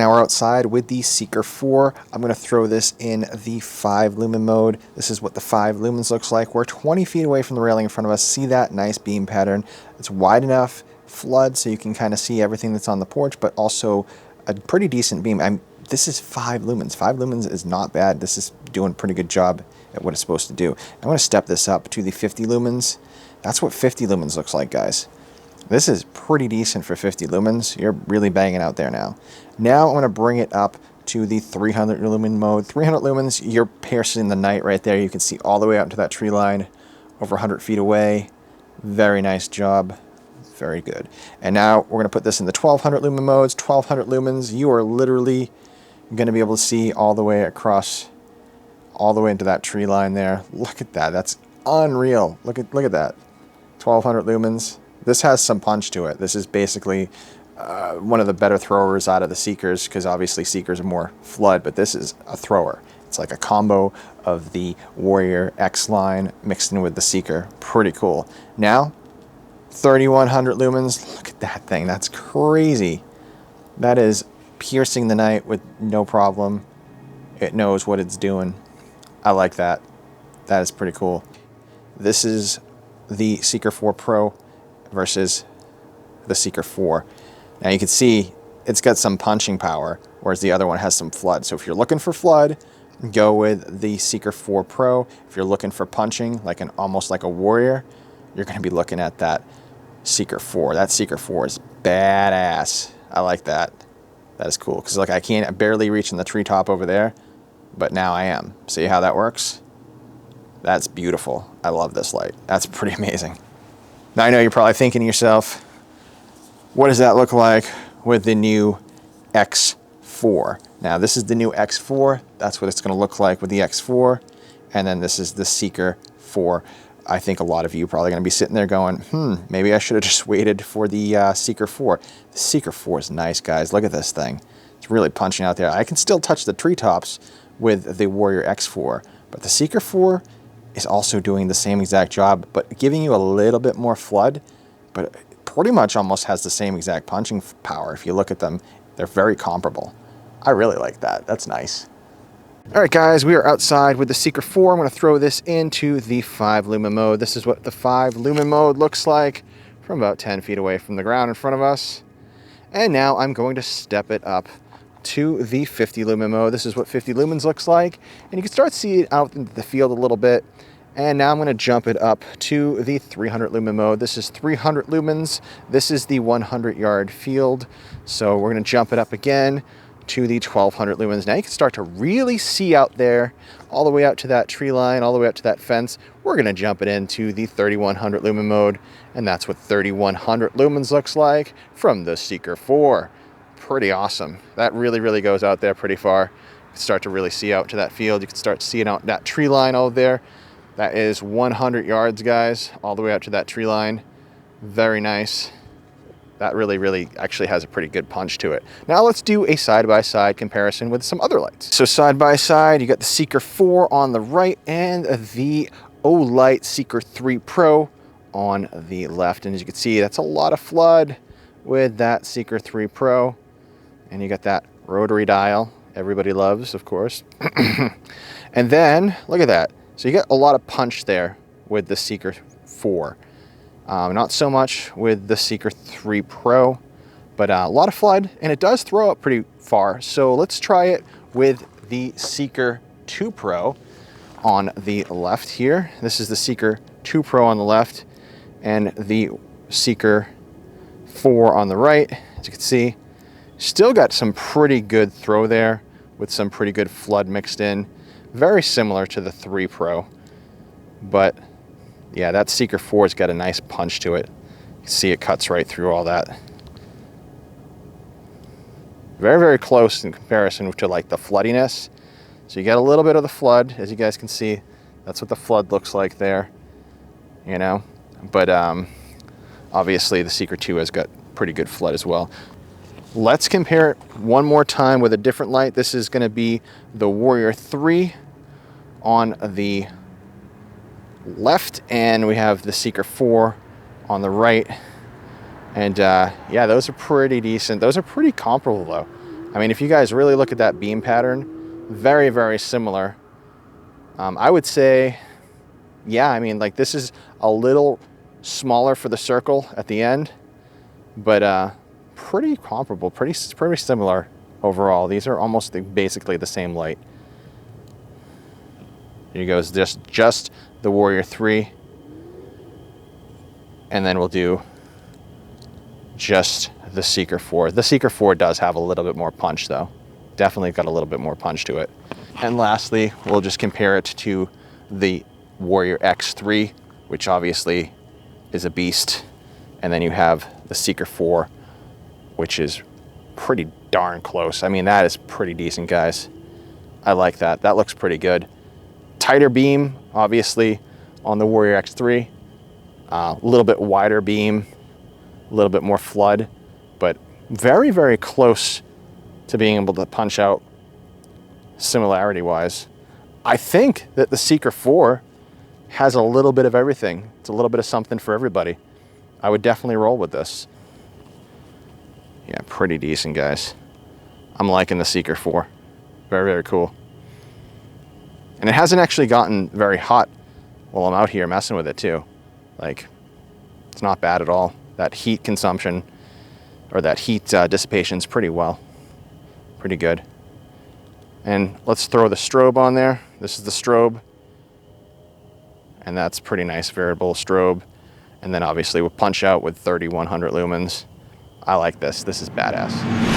now we're outside with the Seeker 4. I'm going to throw this in the 5 lumen mode. This is what the 5 lumens looks like. We're 20 feet away from the railing in front of us. See that nice beam pattern? It's wide enough flood so you can kind of see everything that's on the porch, but also a pretty decent beam. This is 5 lumens. 5 lumens is not bad. This is doing a pretty good job at what it's supposed to do. I'm going to step this up to the 50 lumens. That's what 50 lumens looks like, guys. This is pretty decent for 50 lumens. You're really banging out there now. Now I'm going to bring it up to the 300 lumen mode. 300 lumens, you're piercing the night right there. You can see all the way out to that tree line, over 100 feet away. Very nice job. Very good. And now we're going to put this in the 1200 lumen modes. 1200 lumens, you are literally going to be able to see all the way across, all the way into that tree line there. Look at that. That's unreal. Look at that. 1200 lumens. This has some punch to it. This is basically one of the better throwers out of the Seekers, because obviously Seekers are more flood, but this is a thrower. It's like a combo of the Warrior X line mixed in with the Seeker. Pretty cool. Now, 3100 lumens. Look at that thing. That's crazy. That is piercing the night with no problem. It knows what it's doing. I like that. That is pretty cool. This is the Seeker 4 Pro versus the Seeker 4. Now you can see it's got some punching power, whereas the other one has some flood. So if you're looking for flood, go with the Seeker 4 Pro. If you're looking for punching, almost like a Warrior, you're going to be looking at that Seeker 4. That Seeker 4 is badass. I like that. That is cool, because I can't barely reach in the treetop over there, but now I am. See how that works? That's beautiful. I love this light. That's pretty amazing. Now I know you're probably thinking to yourself, what does that look like with the new X4? Now this is the new X4. That's what it's going to look like with the X4. And then this is the Seeker 4. I think a lot of you are probably going to be sitting there going, maybe I should have just waited for the Seeker 4. The Seeker 4 is nice, guys. Look at this thing. It's really punching out there. I can still touch the treetops with the Warrior X4, but the Seeker 4 is also doing the same exact job, but giving you a little bit more flood, but pretty much almost has the same exact punching power. If you look at them, they're very comparable. I really like that. That's nice. All right, guys, we are outside with the Seeker 4. I'm going to throw this into the 5 lumen mode. This is what the 5 lumen mode looks like from about 10 feet away from the ground in front of us. And now I'm going to step it up to the 50 lumen mode. This is what 50 lumens looks like. And you can start seeing it out into the field a little bit. And now I'm going to jump it up to the 300 lumen mode. This is 300 lumens. This is the 100-yard field. So we're going to jump it up again to the 1200 lumens. Now you can start to really see out there, all the way out to that tree line, all the way up to that fence. We're going to jump it into the 3100 lumen mode. And that's what 3100 lumens looks like from the Seeker 4. Pretty awesome. That really, really goes out there pretty far. You can start to really see out to that field. You can start seeing out that tree line over there. That is 100 yards, guys, all the way out to that tree line. Very nice. That really, really actually has a pretty good punch to it. Now let's do a side-by-side comparison with some other lights. So side-by-side, you got the Seeker 4 on the right and the Olight Seeker 3 Pro on the left. And as you can see, that's a lot of flood with that Seeker 3 Pro. And you got that rotary dial everybody loves, of course. And then, look at that. So you get a lot of punch there with the Seeker 4. Not so much with the Seeker 3 Pro, but a lot of flood, and it does throw up pretty far. So let's try it with the Seeker 2 Pro on the left here. This is the Seeker 2 Pro on the left, and the Seeker 4 on the right. As you can see, still got some pretty good throw there with some pretty good flood mixed in. Very similar to the 3 Pro, but yeah, that Seeker 4's got a nice punch to it. You can see it cuts right through all that. Very, very close in comparison to like the floodiness. So you get a little bit of the flood, as you guys can see. That's what the flood looks like there, you know. But obviously the Seeker 2 has got pretty good flood as well. Let's compare it one more time with a different light. This is going to be the Warrior 3 on the left, and we have the Seeker 4 on the right. And yeah, those are pretty decent. Those are pretty comparable though. I mean, if you guys really look at that beam pattern, very, very similar. I would say, yeah, I mean, like this is a little smaller for the circle at the end, but pretty comparable, pretty similar overall. These are almost basically the same light. Here goes just the Warrior 3. And then we'll do just the Seeker 4. The Seeker 4 does have a little bit more punch though. Definitely got a little bit more punch to it. And lastly, we'll just compare it to the Warrior X3, which obviously is a beast. And then you have the Seeker 4, which is pretty darn close. I mean, that is pretty decent, guys. I like that. That looks pretty good. Tighter beam, obviously, on the Warrior X3. A little bit wider beam, a little bit more flood, but very, very close to being able to punch out similarity-wise. I think that the Seeker 4 has a little bit of everything. It's a little bit of something for everybody. I would definitely roll with this. Yeah, pretty decent, guys. I'm liking the Seeker 4. Very, very cool. And it hasn't actually gotten very hot while I'm out here messing with it too. Like, it's not bad at all. That heat consumption, or that heat dissipation is pretty good. And let's throw the strobe on there. This is the strobe. And that's pretty nice variable strobe. And then obviously we'll punch out with 3100 lumens. I like this. This is badass.